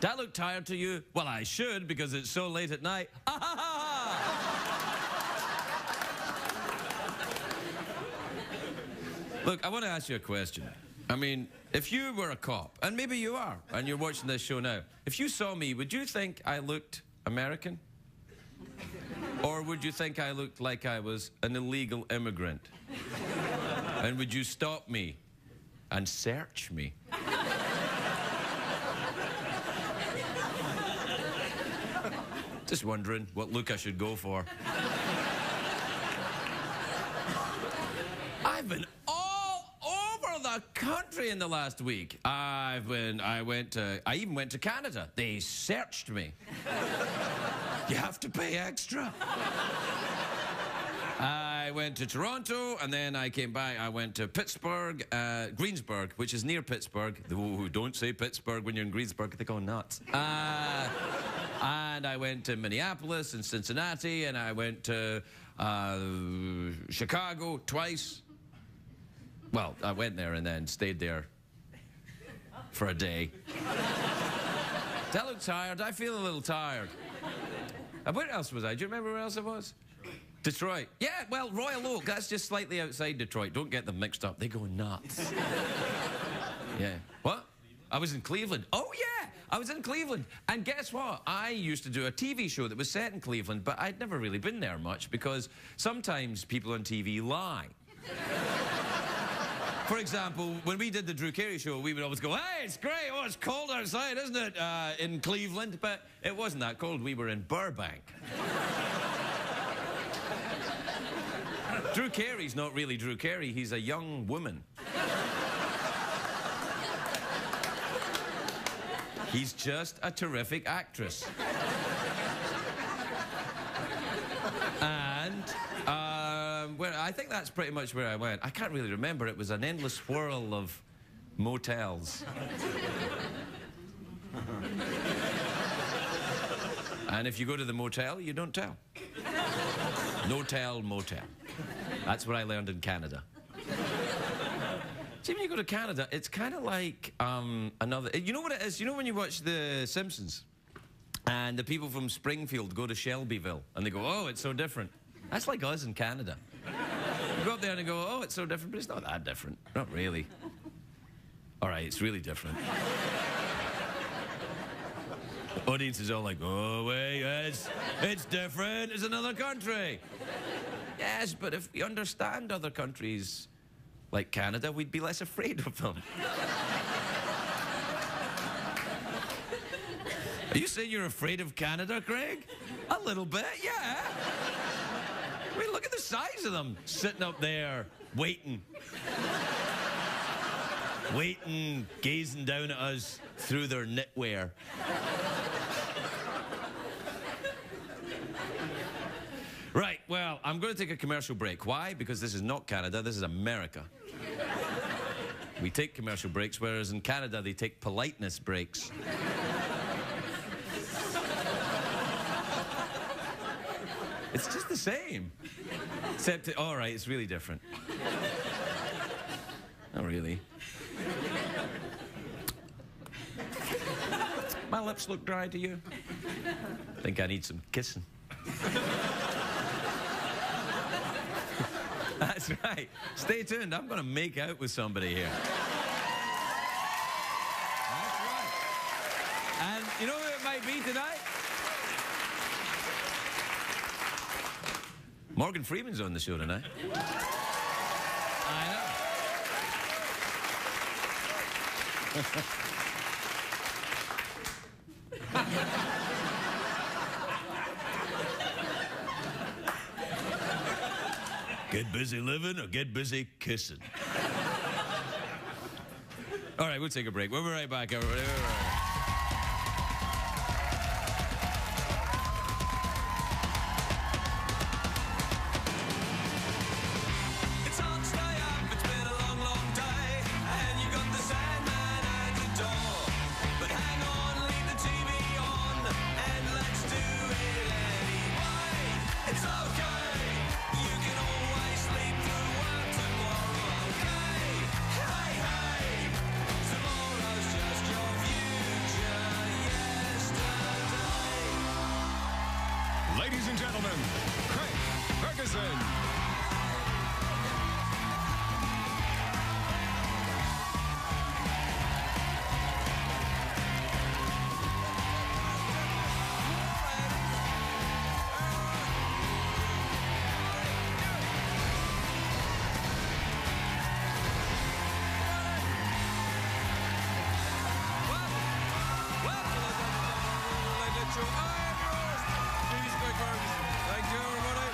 Do I look tired to you? Well, I should, because it's so late at night. Look, I want to ask you a question. I mean, if you were a cop, and maybe you are, and you're watching this show now, if you saw me, would you think I looked American? Or would you think I looked like I was an illegal immigrant? And would you stop me and search me? Just wondering what look I should go for. I've been all over the country in the last week. I even went to Canada. They searched me. You have to pay extra. I went to Toronto, and then I came back. I went to Pittsburgh, Greensburg, which is near Pittsburgh. Who don't say Pittsburgh when you're in Greensburg, they go nuts. And I went to Minneapolis and Cincinnati, and I went to Chicago twice. Well, I went there and then stayed there for a day. Do I look tired? I feel a little tired. Where else was I? Do you remember where else I was? Detroit. Yeah, well, Royal Oak, that's just slightly outside Detroit. Don't get them mixed up. They go nuts. Yeah. What? I was in Cleveland. Oh, yeah, I was in Cleveland. And guess what? I used to do a TV show that was set in Cleveland, but I'd never really been there much because sometimes people on TV lie. For example, when we did the Drew Carey show, we would always go, hey, it's great. Oh, it's cold outside, isn't it, in Cleveland? But it wasn't that cold. We were in Burbank. Drew Carey's not really Drew Carey. He's a young woman. He's just a terrific actress. And I think that's pretty much where I went. I can't really remember. It was an endless swirl of motels. And if you go to the motel, you don't tell. No tell, motel. That's what I learned in Canada. See, when you go to Canada, it's kind of like another... You know what it is? You know when you watch The Simpsons? And the people from Springfield go to Shelbyville, and they go, oh, it's so different. That's like us in Canada. You go up there and you go, oh, it's so different, but it's not that different. Not really. All right, it's really different. The audience is all like, oh, wait, it's different. It's another country. Yes, but if we understand other countries like Canada, we'd be less afraid of them. Are you saying you're afraid of Canada, Craig? A little bit, yeah. I mean, look at the size of them sitting up there, waiting. Waiting, gazing down at us through their knitwear. Right, well, I'm going to take a commercial break. Why? Because this is not Canada, this is America. We take commercial breaks, whereas in Canada, they take politeness breaks. It's just the same. Except, all right, it's really different. Not really. My lips look dry to you? I think I need some kissing. That's right. Stay tuned. I'm going to make out with somebody here. That's right. And you know who it might be tonight? Morgan Freeman's on the show tonight. I know. Get busy living or get busy kissing. All right, we'll take a break. We'll be right back, everybody. We'll be right back. Tomorrow's just your view. gentlemen, Craig Ferguson. Thank you, everybody.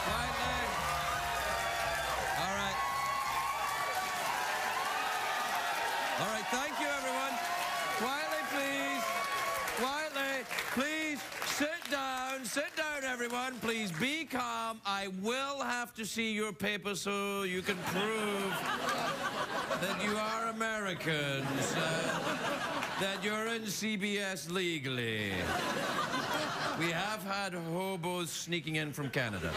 Quietly. All right. All right, thank you, everyone. Quietly, please. Quietly. Please, sit down. Sit down, everyone. Please be calm. I will have to see your paper so you can prove that you are Americans, that you're in CBS legally. We have had hobos sneaking in from Canada.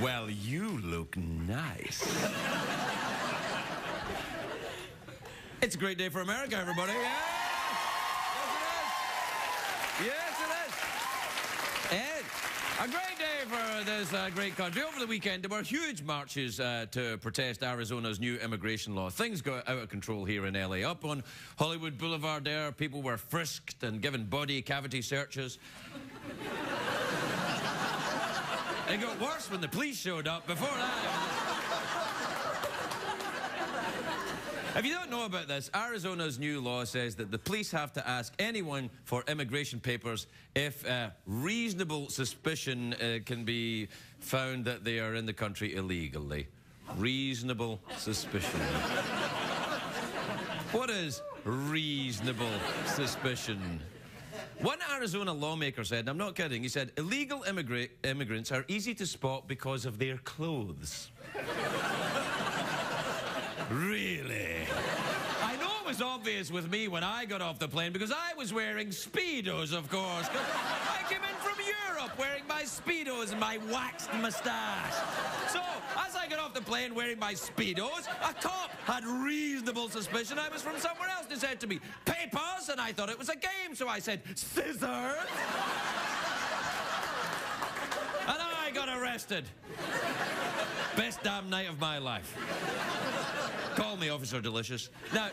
Well, you look nice. It's a great day for America, everybody. Yeah! Yes, it is. And a great day for this great country. Over the weekend, there were huge marches to protest Arizona's new immigration law. Things got out of control here in LA. Up on Hollywood Boulevard there, people were frisked and given body cavity searches. It got worse when the police showed up. Before that... If you don't know about this, Arizona's new law says that the police have to ask anyone for immigration papers if reasonable suspicion can be found that they are in the country illegally. Reasonable suspicion. What is reasonable suspicion? One Arizona lawmaker said, and I'm not kidding, he said, illegal immigrants are easy to spot because of their clothes. Really? I know it was obvious with me when I got off the plane because I was wearing Speedos, of course. I came in from Europe wearing my Speedos and my waxed moustache. So, as I got off the plane wearing my Speedos, a cop had reasonable suspicion I was from somewhere else and said to me, papers, and I thought it was a game, so I said, scissors. And I got arrested. Best damn night of my life. Call me Officer Delicious. Now,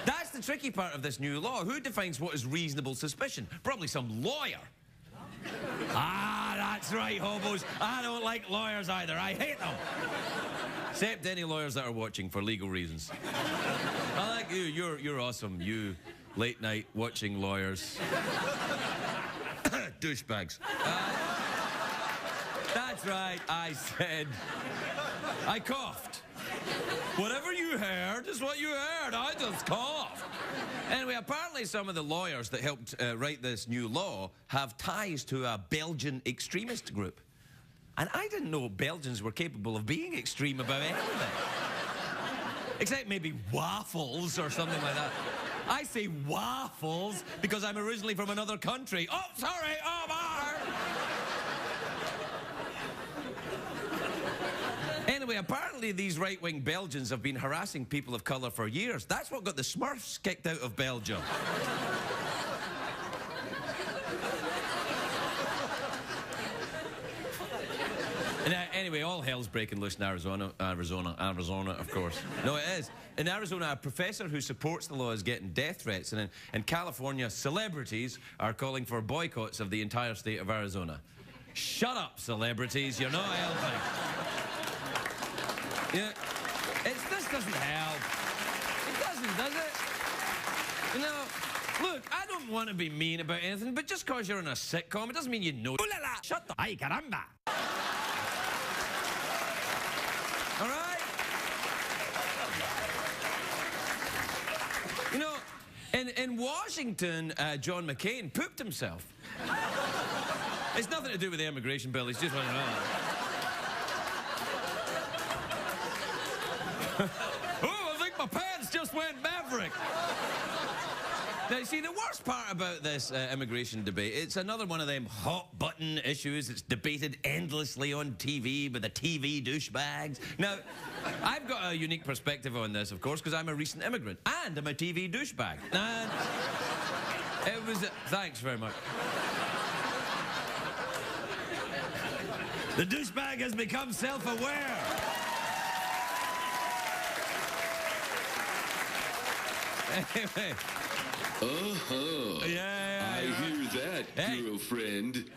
that's the tricky part of this new law. Who defines what is reasonable suspicion? Probably some lawyer. Ah, that's right, hobos. I don't like lawyers either. I hate them. Except any lawyers that are watching for legal reasons. I like you. You're awesome. You late night watching lawyers. Douchebags. That's right, I said. I coughed. Whatever you heard is what you heard. I just coughed. Anyway, apparently some of the lawyers that helped write this new law have ties to a Belgian extremist group. And I didn't know Belgians were capable of being extreme about anything. Except maybe waffles or something like that. I say waffles because I'm originally from another country. Oh, sorry, Anyway, apparently these right-wing Belgians have been harassing people of colour for years. That's what got the Smurfs kicked out of Belgium. Anyway, all hell's breaking loose in Arizona, of course. No, it is. In Arizona, a professor who supports the law is getting death threats. And in California, celebrities are calling for boycotts of the entire state of Arizona. Shut up, celebrities. You're not helping. Yeah, this doesn't help. It doesn't, does it? You know, look, I don't want to be mean about anything, but just because you're in a sitcom, it doesn't mean you know. Ooh la la! Shut the... Ay, caramba! All right? You know, in Washington, John McCain pooped himself. It's nothing to do with the immigration bill, it's just one of Oh, I think my pants just went maverick. Now, see, the worst part about this immigration debate, it's another one of them hot-button issues that's debated endlessly on TV by the TV douchebags. Now, I've got a unique perspective on this, of course, because I'm a recent immigrant, and I'm a TV douchebag. And it was... thanks very much. The douchebag has become self-aware. Anyway... Yeah, I hear that, hey. girlfriend.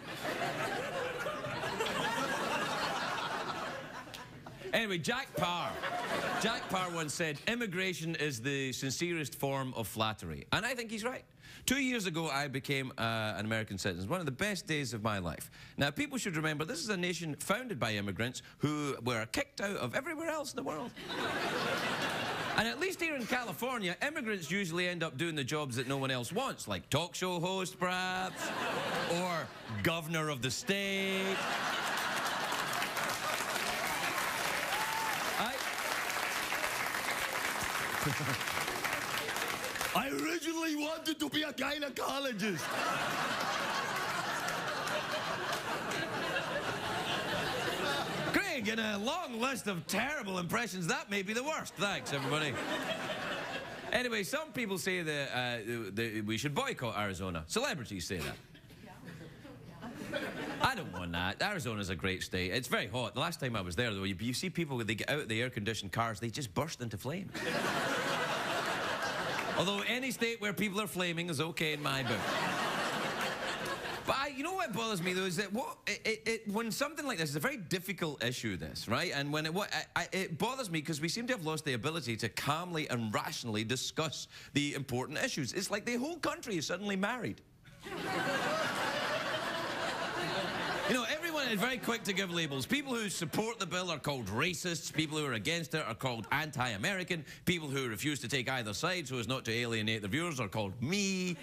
Anyway, Jack Parr. Jack Parr once said, immigration is the sincerest form of flattery. And I think he's right. 2 years ago, I became an American citizen. One of the best days of my life. Now, people should remember, this is a nation founded by immigrants who were kicked out of everywhere else in the world. And at least here in California, immigrants usually end up doing the jobs that no one else wants, like talk show host, perhaps, or governor of the state. I originally wanted to be a gynecologist. Craig, in a long list of terrible impressions, that may be the worst. Thanks, everybody. Anyway, some people say that we should boycott Arizona. Celebrities say that. I don't want that. Arizona's a great state. It's very hot. The last time I was there, though, you see people, when they get out of the air-conditioned cars, they just burst into flames. Although any state where people are flaming is okay in my book. But you know what bothers me, though, is that when something like this is a very difficult issue, this, right? And when it bothers me because we seem to have lost the ability to calmly and rationally discuss the important issues. It's like the whole country is suddenly married. You know, everyone is very quick to give labels. People who support the bill are called racists. People who are against it are called anti-American. People who refuse to take either side so as not to alienate the viewers are called me.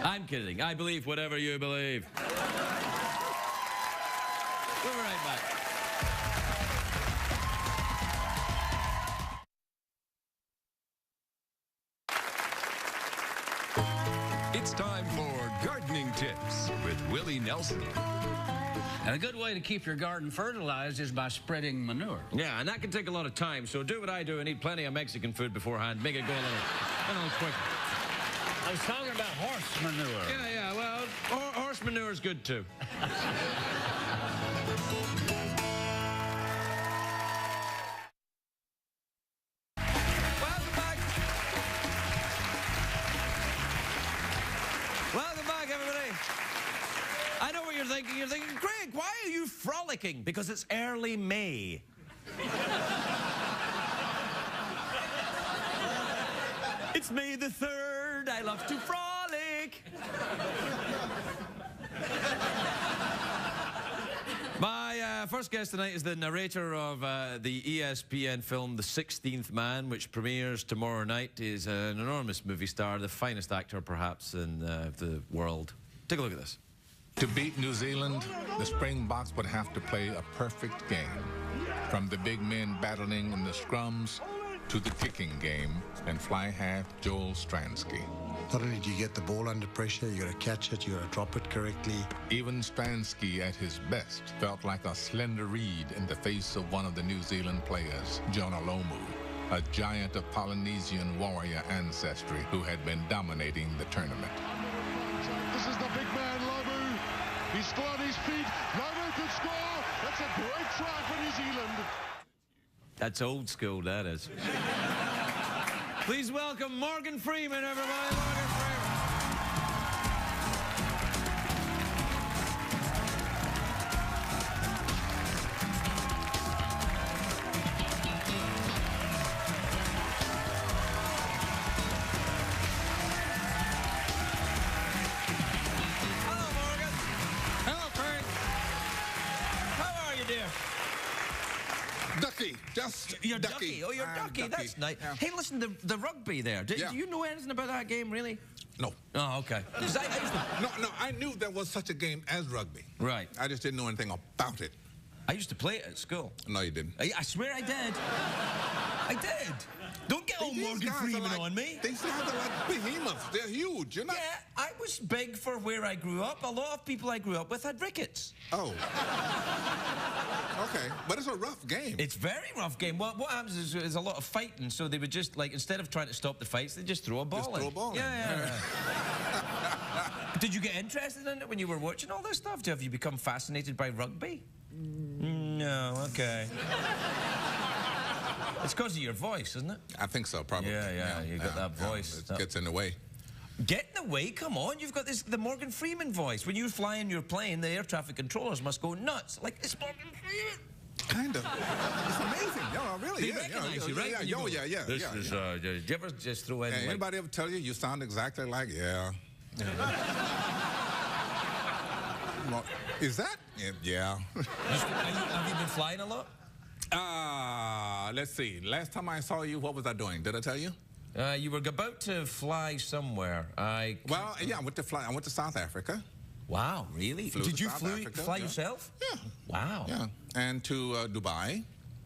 I'm kidding. I believe whatever you believe. We'll be right back. It's time for Gardening Tips with Willie Nelson. And a good way to keep your garden fertilized is by spreading manure. Yeah, and that can take a lot of time, so do what I do and eat plenty of Mexican food beforehand. Make it go a little quicker. I was talking about horse manure. Yeah, well, horse manure is good, too. Welcome back, everybody. I know what you're thinking. You're thinking, Craig, why are you frolicking? Because it's early May. It's May the 3rd. I love to frolic. My first guest tonight is the narrator of the ESPN film The 16th Man, which premieres tomorrow night. He's an enormous movie star, the finest actor perhaps in the world. Take a look at this. To beat New Zealand, the Springboks would have to play a perfect game. From the big men battling in the scrums to the kicking game and fly half Joel Stransky. Not only do you get the ball under pressure, you got to catch it, you got to drop it correctly. Even Stransky at his best felt like a slender reed in the face of one of the New Zealand players, Jonah Lomu, a giant of Polynesian warrior ancestry who had been dominating the tournament. This is the big man, Lomu. He's still on his feet. Lomu could score. That's a great try for New Zealand. That's old school, that is. Please welcome Morgan Freeman, everybody. Morgan Freeman. Hello, Morgan. Hello, Craig. How are you, dear? Ducky, just You're ducky. ducky. Oh, you're I'm ducky. That's nice. Yeah. Hey, listen, the rugby there. Do Yeah. you know anything about that game, really? No. Oh, okay. 'Cause I used to, No, I knew there was such a game as rugby. right. I just didn't know anything about it. I used to play it at school. No, you didn't. I swear I did. I did. Don't get all These Morgan guys are Freeman like- on me. These guys are like behemoths. They're huge. You're not. Yeah, I was big for where I grew up. A lot of people I grew up with had rickets. Oh. Okay, but it's a rough game. It's a very rough game. Well, what happens is there's a lot of fighting, so they would just, like, instead of trying to stop the fights, they just throw a ball Just in. throw a ball in. Yeah. Did you get interested in it when you were watching all this stuff? Have you become fascinated by rugby? No, okay. It's because of your voice, isn't it? I think so, probably. Yeah, you got that voice. It gets in the way. Get in the way, come on. You've got the Morgan Freeman voice. When you fly in your plane, the air traffic controllers must go nuts. Like, it's Morgan Freeman. Kind of. It's amazing. No, really. They recognize you, right? Yeah, When you go, yeah. This is, do you ever just throw in, Hey, like... anybody ever tell you you sound exactly like, yeah. Well, is that? Yeah. Have you been flying a lot? Let's see. Last time I saw you, what was I doing? Did I tell you? You were about to fly somewhere. Well, yeah, I went to South Africa. Wow, really? Flew Did to you South Africa, fly yeah. yourself? Yeah. Wow. Yeah. And to Dubai.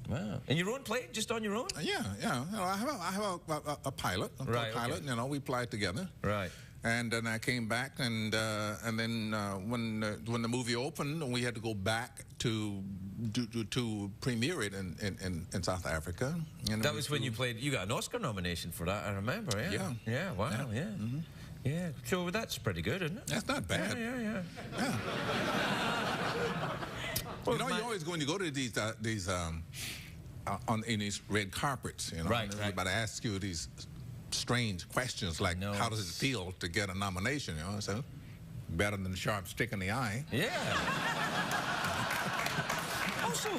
Wow. In your own plane? Just on your own? Yeah. You know, I have a pilot. Right, pilot. okay. You know, we fly together. Right. And then I came back, and then when the movie opened, we had to go back to premiere it in South Africa. And That was when you played. You got an Oscar nomination for that. I remember. Yeah. Yeah. Yeah. Wow. Yeah. Mm-hmm. Yeah. So that's pretty good, isn't it? That's not bad. Yeah. You know, you always when you go to these in these red carpets, you know, Right, and right. everybody asks you these strange questions like, No. how does it feel to get a nomination? You know, so better than a sharp stick in the eye. Yeah. Also,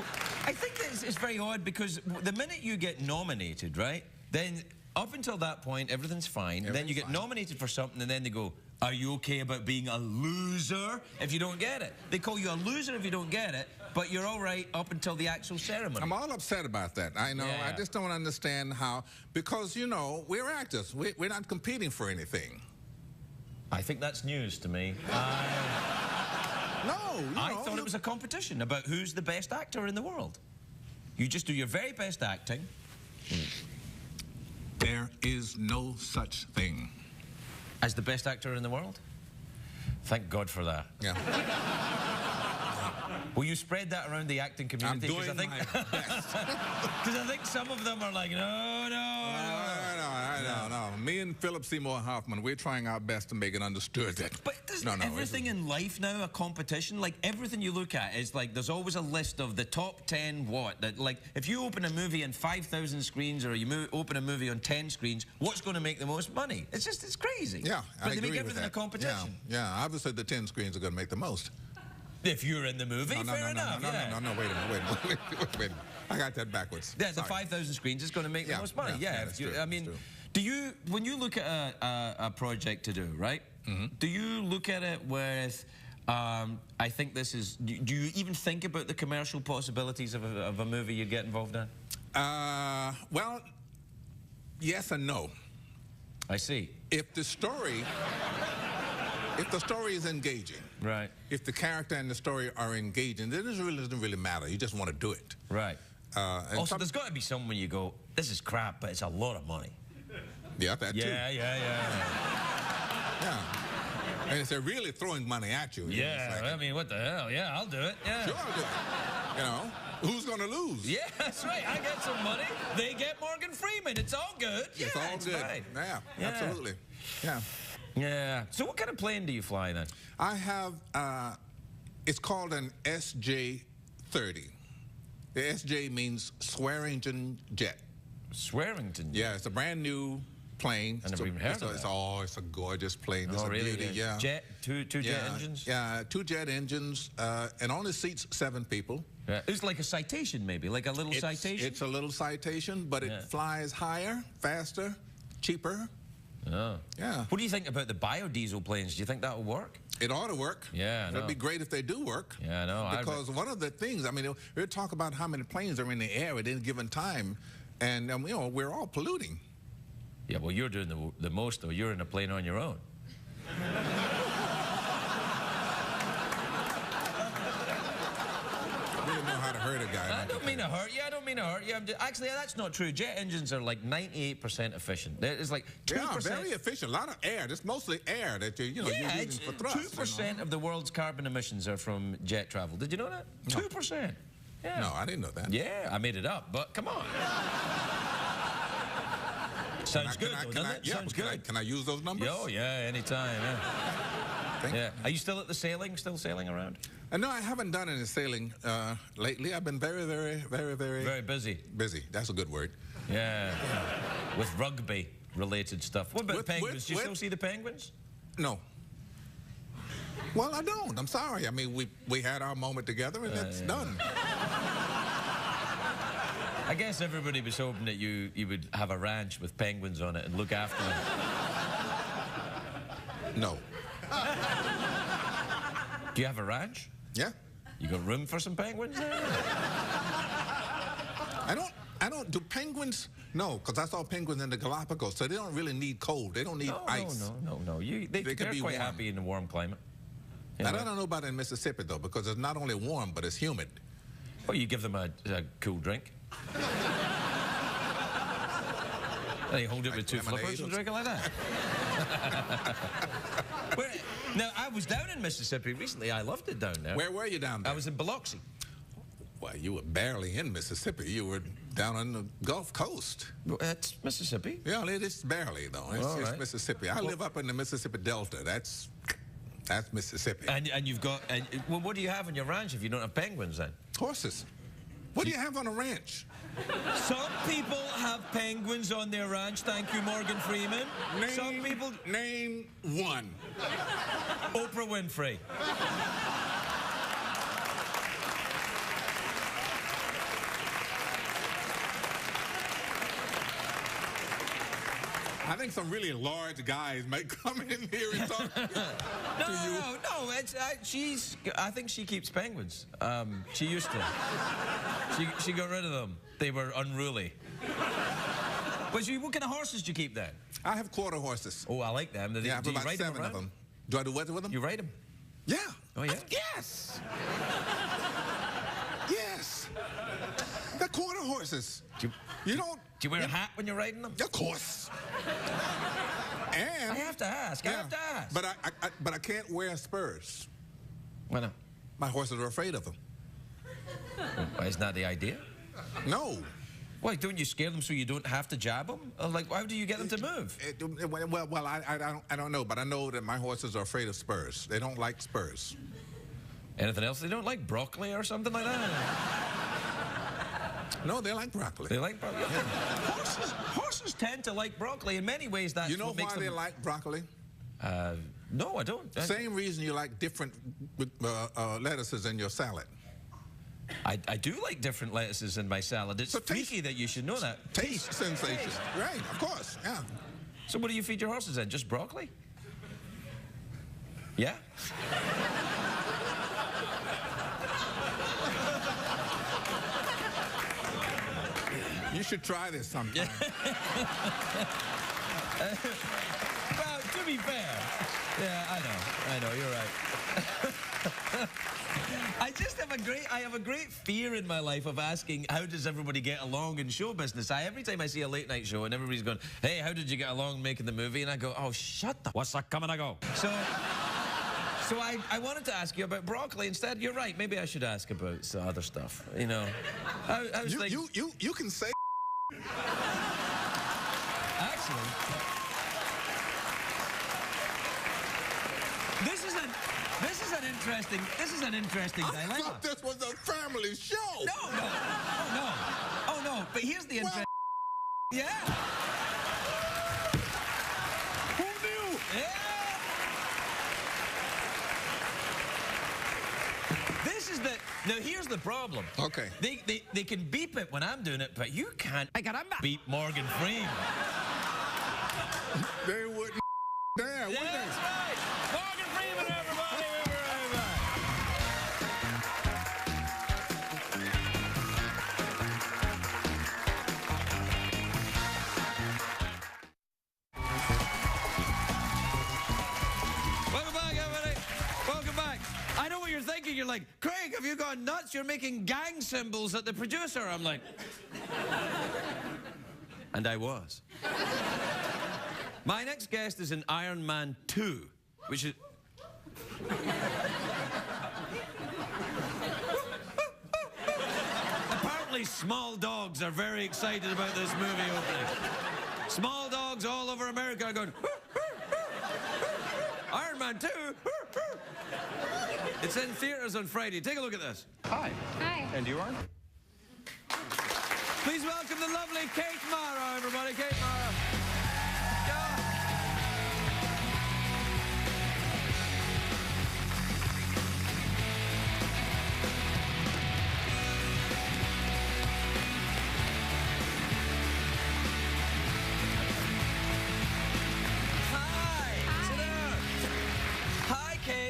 I think that it's very odd because the minute you get nominated, right, then up until that point, everything's fine. Then you get nominated for something, and then they go, are you okay about being a loser if you don't get it? They call you a loser if you don't get it, but you're all right up until the actual ceremony. I'm all upset about that. I know. Yeah. I just don't understand how, because, you know, we're actors. We're not competing for anything. I think that's news to me. No, I thought it was a competition about who's the best actor in the world. You just do your very best acting. There is no such thing. As the best actor in the world? Thank God for that. Yeah. Will you spread that around the acting community? I'm doing my best. Because I think some of them are like, no. No. Me and Philip Seymour Hoffman, we're trying our best to make it understood that. But isn't everything in life now a competition? Like, everything you look at is like, there's always a list of the top 10 what? That, like, if you open a movie on 5,000 screens or you open a movie on 10 screens, what's going to make the most money? It's just, it's crazy. Yeah, but I they agree make everything with that. a competition. Yeah, obviously the 10 screens are going to make the most. If you're in the movie, fair enough. No, wait a minute. I got that backwards. Yeah, the Sorry. 5,000 screens is going to make the most money. Yeah, that's true, I mean, do you, when you look at a project to do, right? Mm-hmm. Do you look at it with, I think this is, do you even think about the commercial possibilities of a movie you get involved in? Well, yes and no. I see. If the story is engaging, right? If the character and the story are engaging, then it really doesn't really matter. You just want to do it, right? And also, there's got to be someone where you go, this is crap, but it's a lot of money. Yeah, that too. Yeah. And if they're really throwing money at you, yeah. Like, I mean, what the hell? Yeah, I'll do it. Yeah. Sure, I'll do it. You know, who's going to lose? Yeah, that's right. I get some money. They get Morgan Freeman. It's all good. Yeah, it's all good. Fine. Yeah, absolutely. Yeah. Yeah. So what kind of plane do you fly then? I have, it's called an SJ-30. The SJ means Swearingen Jet. Swearingen? Yeah, it's a brand new plane. I never even heard of that. It's a gorgeous plane. It's a really? Beauty. Yeah. Jet, two jet engines? Yeah, 2 jet engines, and only seats 7 people. Yeah. It's like a Citation maybe, like a little Citation? It's a little Citation, but it flies higher, faster, cheaper. Oh. Yeah. What do you think about the biodiesel planes? Do you think that will work? It ought to work. Yeah, I know. It'd be great if they do work. Yeah, I know. Because one of the things, I mean, we talk about how many planes are in the air at any given time, and you know, we're all polluting. Yeah, well, you're doing the most, though. You're in a plane on your own. I really know how to hurt a guy. I don't mean to hurt you. I don't mean to hurt you. Actually, that's not true. Jet engines are like 98% efficient. It's like 2%. Yeah, very efficient. A lot of air. It's mostly air that you're using for thrust. 2% of the world's carbon emissions are from jet travel. Did you know that? No. 2%. Yeah. No, I didn't know that. Yeah, I made it up, but come on. Sounds good, though, doesn't it? Sounds good. Can I use those numbers? Oh, yeah, anytime, yeah. Are you still at the sailing? Still sailing around? No, I haven't done any sailing lately. I've been very busy. Busy. That's a good word. Yeah. With rugby-related stuff. What about penguins? Do you still see the penguins? No. Well, I don't. I'm sorry. I mean, we had our moment together, and it's done. I guess everybody was hoping that you would have a ranch with penguins on it and look after them. No. Do you have a ranch? Yeah. You got room for some penguins there? I don't. Do penguins? No, because I saw penguins in the Galapagos, so they don't really need cold. They don't need ice. No. They're quite warm. happy in a warm climate. And I don't know about in Mississippi, though, because it's not only warm, but it's humid. Well, you give them a cool drink. And you hold it with two flippers and drink it like that. Now, I was down in Mississippi recently. I loved it down there. Where were you down there? I was in Biloxi. Well, you were barely in Mississippi. You were down on the Gulf Coast. Well, that's Mississippi. Yeah, it is barely, though. It's Mississippi. I live up in the Mississippi Delta. That's Mississippi. And you've got... well, what do you have on your ranch if you don't have penguins, then? Horses. What do you have on a ranch? Some people have penguins on their ranch. Thank you, Morgan Freeman. Some people... Name one. Oprah Winfrey. I think some really large guys might come in here and talk to you. No. I think she keeps penguins. She used to. She got rid of them. They were unruly. What kind of horses do you keep then? I have quarter horses. Oh, I like them. I have about 7 of them. Do I do what with them? You ride them? Yeah. Oh, yeah? Yes. Yes. They're quarter horses. Do you wear a hat when you're riding them? Of course. And I have to ask. But I can't wear spurs. Why not? My horses are afraid of them. Well, isn't that the idea? No. Why, don't you scare them so you don't have to jab them? Like, how do you get them to move? I don't know, but I know that my horses are afraid of spurs. They don't like spurs. Anything else? They don't like broccoli or something like that? No, they like broccoli. They like broccoli? Yeah. Horses tend to like broccoli. In many ways, that's what makes them... You know why they like broccoli? No, I don't. Same reason you like different lettuces in your salad. I do like different lettuces in my salad. It's freaky that you should know that. Taste sensation. Right, of course, yeah. So what do you feed your horses then? Just broccoli? Yeah? You should try this sometime. Well, to be fair, yeah, I know, you're right. I have a great fear in my life of asking, how does everybody get along in show business? Every time I see a late night show and everybody's going, hey, how did you get along making the movie? And I go, oh, shut the... What's that coming? I go. So I wanted to ask you about broccoli. Instead, you're right. Maybe I should ask about some other stuff. You know, I was thinking... You can say... Actually... This is an interesting dilemma. I thought this was a family show. Oh, no. But here's the interesting... Yeah. Who knew? Yeah. Now, here's the problem. Okay. They can beep it when I'm doing it, but you can't beep Morgan Freeman. They wouldn't dare, would they? That's right. Morgan Freeman, everybody. Welcome back, everybody. Welcome back. I know what you're thinking. You're like, Craig, have you gone nuts? You're making gang symbols at the producer. I'm like... And I was. My next guest is in Iron Man 2, which is... Apparently small dogs are very excited about this movie opening. Small dogs all over America are going... Iron Man 2. It's in theaters on Friday. Take a look at this. Hi. Hi. And you are? Please welcome the lovely Kate Mara, everybody. Kate Mara. Yeah.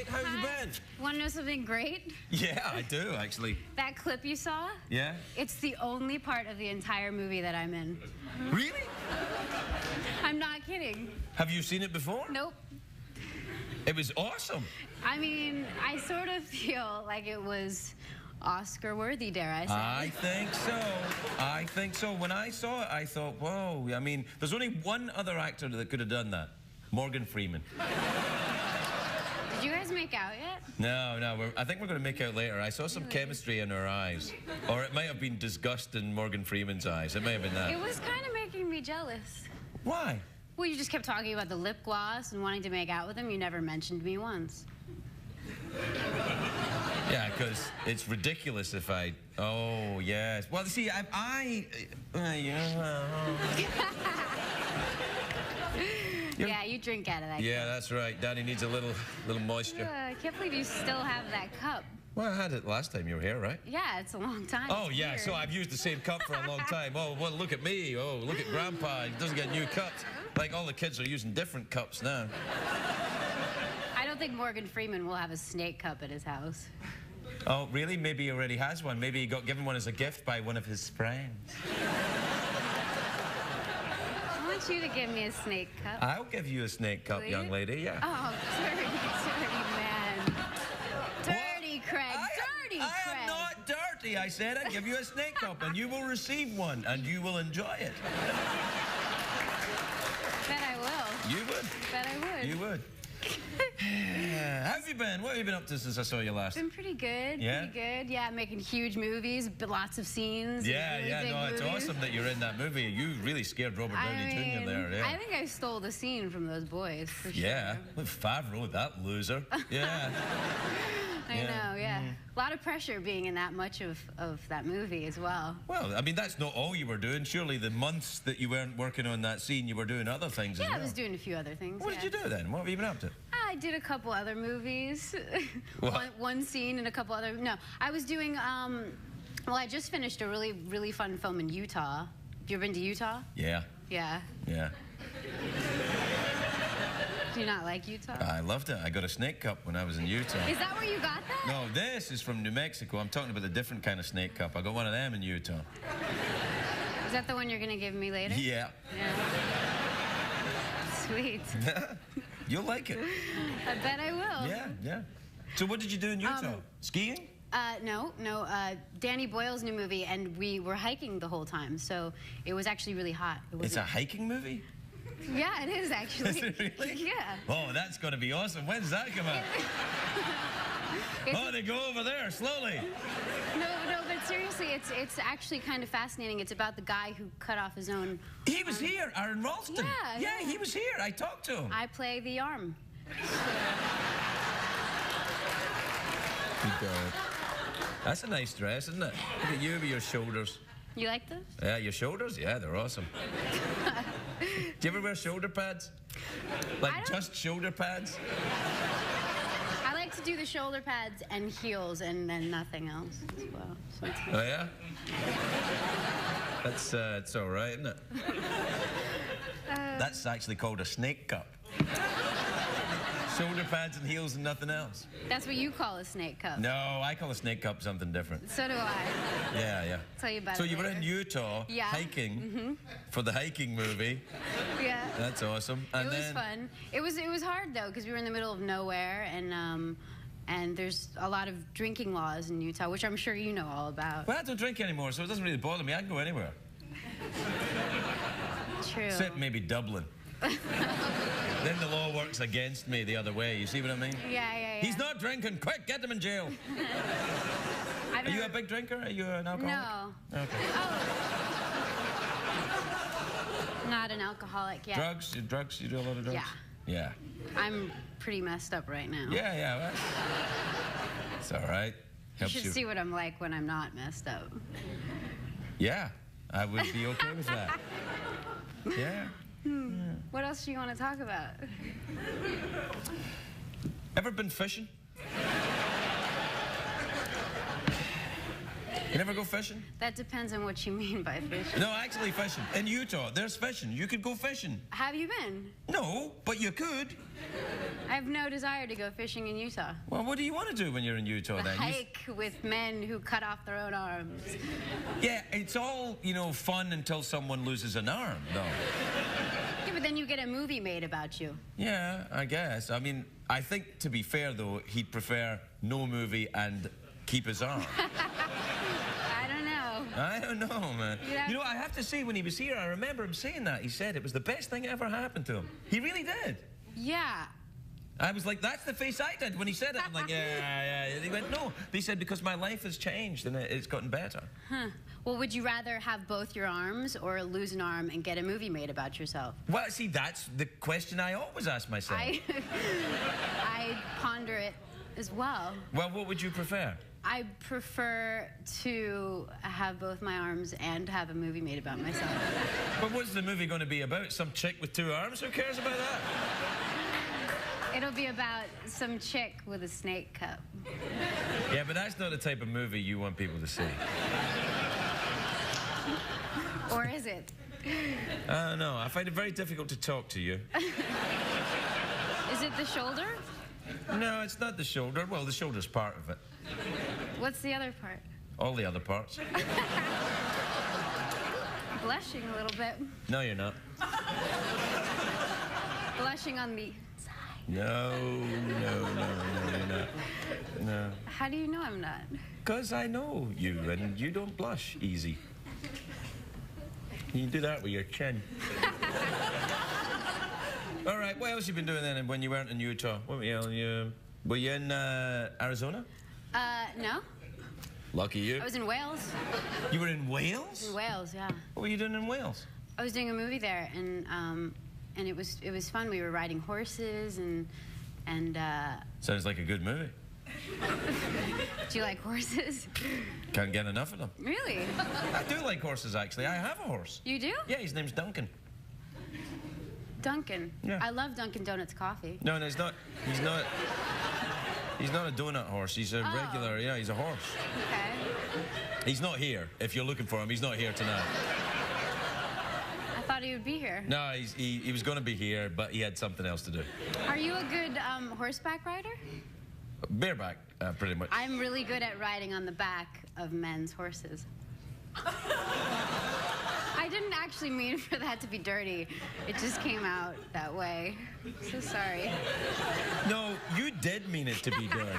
How have you been? Want to know something great? Yeah, I do, actually. That clip you saw? Yeah? It's the only part of the entire movie that I'm in. Really? I'm not kidding. Have you seen it before? Nope. It was awesome. I mean, I sort of feel like it was Oscar-worthy, dare I say. I think so. I think so. When I saw it, I thought, whoa. I mean, there's only one other actor that could have done that. Morgan Freeman. Did you guys make out yet? No. I think we're going to make out later. I saw some chemistry in her eyes. Or it might have been disgust in Morgan Freeman's eyes. It may have been that. It was kind of making me jealous. Why? Well, you just kept talking about the lip gloss and wanting to make out with him. You never mentioned me once. Yeah, because it's ridiculous if I... Oh, yes. Well, see, Yeah, you drink out of that Yeah, cup. that's right. Daddy needs a little moisture. I can't believe you still have that cup. Well, I had it last time you were here, right? Yeah, it's a long time. Oh, It's yeah, weird. so I've used the same cup for a long time. Oh, well, look at me. Oh, look at Grandpa. He doesn't get new cups. Like, all the kids are using different cups now. I don't think Morgan Freeman will have a snake cup at his house. Oh, really? Maybe he already has one. Maybe he got given one as a gift by one of his friends. I want you to give me a snake cup. I'll give you a snake cup, Will young you? lady, yeah. Oh, dirty man. Dirty Craig, dirty I Craig. am not dirty. I said I'd give you a snake cup, and you will receive one, and you will enjoy it. Bet I will. You would. Bet I would. You would. How have you been? What have you been up to since I saw you last? Been pretty good. Yeah? Pretty good. Yeah, making huge movies, but lots of scenes. Yeah, really big no, it's movies. awesome that you're in that movie. You really scared Robert Downey Jr. there, yeah. I think I stole the scene from those boys, for sure. Yeah, with Favreau, that loser. Yeah. I know, yeah. A lot of pressure being in that much of that movie as well. Well, I mean, that's not all you were doing. Surely the months that you weren't working on that scene, you were doing other things as Yeah, well. I was doing a few other things. What did you do then? What have you been up to? I did a couple other movies. What? one scene and a couple other... No, I was doing... well, I just finished a really, really fun film in Utah. Have you ever been to Utah? Yeah. Yeah. Yeah. Do you not like Utah? I loved it. I got a snake cup when I was in Utah. Is that where you got that? No, this is from New Mexico. I'm talking about a different kind of snake cup. I got one of them in Utah. Is that the one you're going to give me later? Yeah. Sweet. You'll like it. I bet I will. Yeah. So what did you do in Utah? Skiing? No. Danny Boyle's new movie, and we were hiking the whole time, so it was actually really hot. It's a hiking movie? Yeah, it is actually. Is it really? Yeah. Oh, that's going to be awesome. When's that come out? Oh, they go over there slowly. No, but seriously, it's actually kind of fascinating. It's about the guy who cut off his own... He was here, Aaron Ralston. Yeah, he was here. I talked to him. I play the arm. That's a nice dress, isn't it? Look at you with your shoulders. You like those? Yeah, your shoulders? Yeah, they're awesome. Do you ever wear shoulder pads? Like just shoulder pads? I like to do the shoulder pads and heels and then nothing else as well. So it's Oh, yeah? That's, it's all right, isn't it? That's actually called a snake cup. Shoulder pads and heels and nothing else. That's what you call a snake cup. No, I call a snake cup something different. So do I. Yeah. Tell you about So it you were later. in Utah hiking for the hiking movie. Yeah. That's awesome. And it was then fun. It was hard though because we were in the middle of nowhere and And there's a lot of drinking laws in Utah, which I'm sure you know all about. Well, I don't drink anymore, so it doesn't really bother me. I can go anywhere. True. Except maybe Dublin. Then the law works against me the other way. You see what I mean? Yeah. He's not drinking. Quick, get him in jail. Are you a big drinker? Are you an alcoholic? No. Okay. Oh. Not an alcoholic yet. Drugs? Drugs? You do a lot of drugs? Yeah. Yeah. I'm pretty messed up right now. Yeah. Well, it's all right. You should see what I'm like when I'm not messed up. Yeah, I would be okay with that. Yeah. What else do you want to talk about? Ever been fishing? You never go fishing? That depends on what you mean by fishing. No, actually fishing. In Utah, there's fishing. You could go fishing. Have you been? No, but you could. I have no desire to go fishing in Utah. Well, what do you want to do when you're in Utah then? Hike with men who cut off their own arms. Yeah, it's all, fun until someone loses an arm, though. Yeah, but then you get a movie made about you. Yeah, I guess. I mean, I think, to be fair, though, he'd prefer no movie and keep his arm. I don't know, man. Yeah. I have to say, when he was here, I remember him saying that. He said it was the best thing that ever happened to him. He really did. Yeah. I was like, that's the face I did when he said it. I'm like, yeah. And he went, no. They said, because my life has changed and it's gotten better. Huh. Well, would you rather have both your arms or lose an arm and get a movie made about yourself? Well, see, that's the question I always ask myself. I ponder it as well. Well, what would you prefer? I prefer to have both my arms and have a movie made about myself. But what's the movie going to be about? Some chick with 2 arms? Who cares about that? It'll be about some chick with a snake cup. Yeah, but that's not the type of movie you want people to see. Or is it? I don't know. I find it very difficult to talk to you. Is it the shoulder? No, it's not the shoulder. Well, the shoulder's part of it. What's the other part? All the other parts. Blushing a little bit. No, you're not. Blushing on the side. No, you're not. No. How do you know I'm not? Because I know you, and you don't blush easy. You can do that with your chin. All right, what else have you been doing then when you weren't in Utah? What were you in Arizona? No. Lucky you. I was in Wales. You were in Wales? In Wales, yeah. What were you doing in Wales? I was doing a movie there, and it was fun. We were riding horses and. Sounds like a good movie. Do you like horses? Can't get enough of them. Really? I do like horses, actually. I have a horse. You do? Yeah, his name's Duncan. Duncan. Yeah. I love Dunkin' Donuts coffee. No, he's not. He's not a donut horse. He's a regular. Yeah, he's a horse. Okay. He's not here. If you're looking for him, he's not here tonight. I thought he would be here. No, he was going to be here, but he had something else to do. Are you a good horseback rider? Bareback, pretty much. I'm really good at riding on the back of men's horses. I didn't actually mean for that to be dirty. It just came out that way. So sorry. No, you did mean it to be dirty.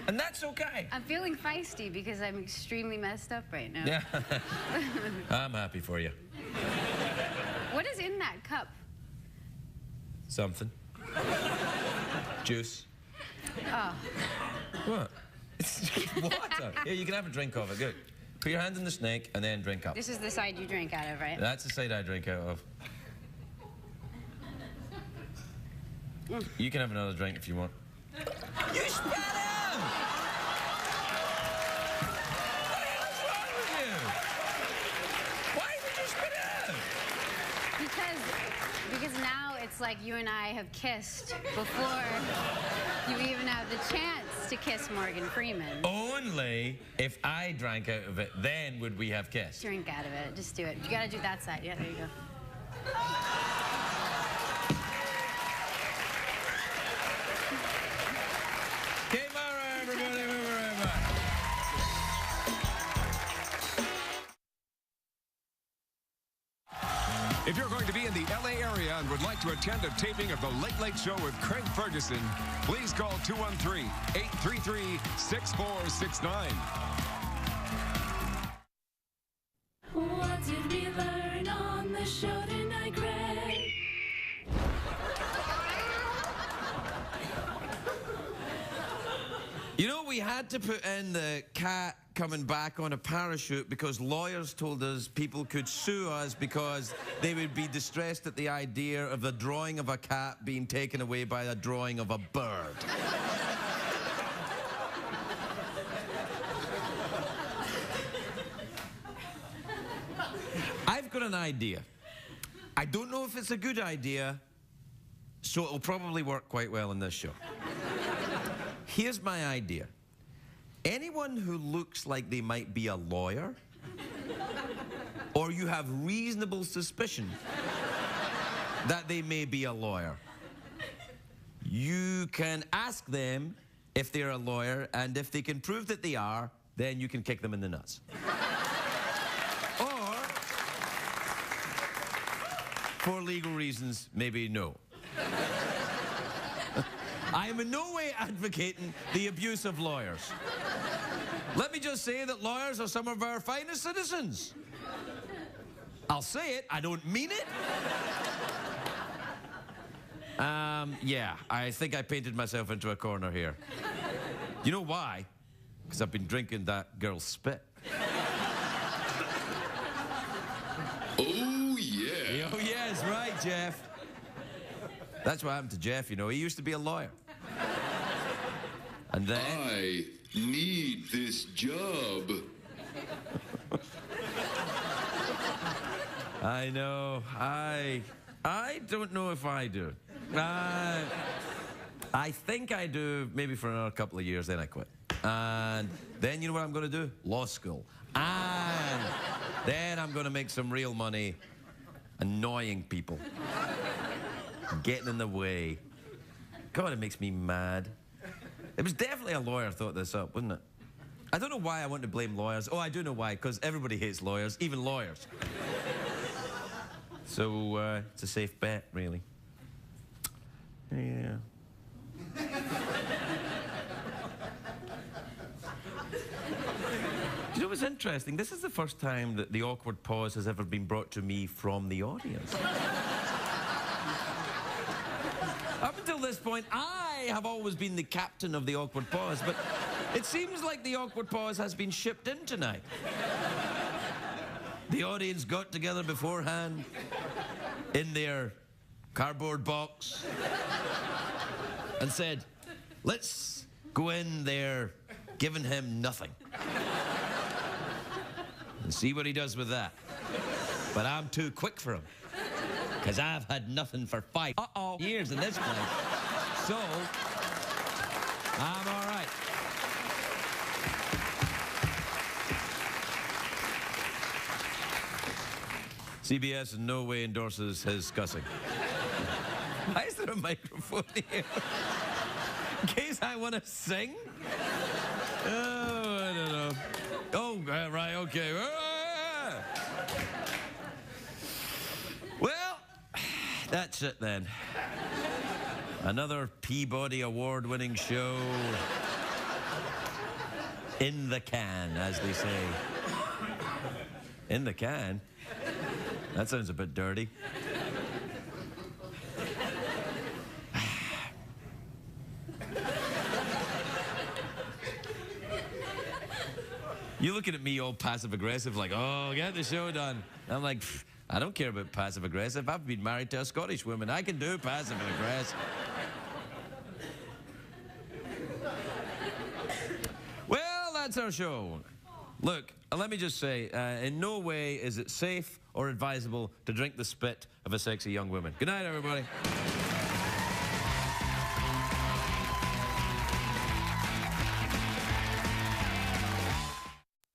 And that's okay. I'm feeling feisty because I'm extremely messed up right now. Yeah. I'm happy for you. What is in that cup? Something. Juice. Oh. What? It's water. Yeah, you can have a drink of it. Good. Put your hand in the snake and then drink up. This is the side you drink out of, right? That's the side I drink out of. You can have another drink if you want. You spit out! What the hell's wrong with you? Why did you spit out? Because now it's like you and I have kissed before you even have the chance to kiss Morgan Freeman. Only if I drank out of it, then would we have kissed. Drink out of it. Just do it. You gotta do that side. Yeah, there you go. Game over, everybody. Move right back. If you're going to be in the LA area and would like like to attend a taping of The Late Late Show with Craig Ferguson, please call 213-833-6469. What did we learn on the show tonight, Craig? You know, we had to put in the cat coming back on a parachute because lawyers told us people could sue us because they would be distressed at the idea of the drawing of a cat being taken away by a drawing of a bird. I've got an idea. I don't know if it's a good idea, so it'll probably work quite well in this show. Here's my idea. Anyone who looks like they might be a lawyer, or you have reasonable suspicion that they may be a lawyer, you can ask them if they're a lawyer, and if they can prove that they are, then you can kick them in the nuts. Or, for legal reasons, maybe no. I am in no way advocating the abuse of lawyers. Let me just say that lawyers are some of our finest citizens. I'll say it, I don't mean it. Yeah, I think I painted myself into a corner here. You know why? Because I've been drinking that girl's spit. Oh, yeah. Oh, yes, right, Jeff. That's what happened to Jeff, you know. He used to be a lawyer. And then... I need this job. I know. I don't know if I do. I think I do maybe for another couple of years, then I quit. And then you know what I'm going to do? Law school. And then I'm going to make some real money annoying people. Getting in the way. God, it makes me mad. It was definitely a lawyer thought this up, wasn't it? I don't know why I want to blame lawyers. Oh, I do know why, because everybody hates lawyers, even lawyers. So, it's a safe bet, really. Yeah. You know what's interesting? This is the first time that the awkward pause has ever been brought to me from the audience. Up until this point, I have always been the captain of the awkward pause, but it seems like the awkward pause has been shipped in tonight. The audience got together beforehand in their cardboard box and said, let's go in there giving him nothing and see what he does with that. But I'm too quick for him, because I've had nothing for 5 years in this place. So, I'm all right. CBS in no way endorses his cussing. Why is there a microphone here? In case I want to sing? Oh, I don't know. Oh, right, okay. Well, that's it then. Another Peabody Award-winning show in the can, as they say. In the can? That sounds a bit dirty. You're looking at me all passive-aggressive, like, oh, get the show done. I'm like, I don't care about passive-aggressive. I've been married to a Scottish woman. I can do passive-aggressive. Well, that's our show. Look, let me just say, in no way is it safe or advisable to drink the spit of a sexy young woman. Good night, everybody.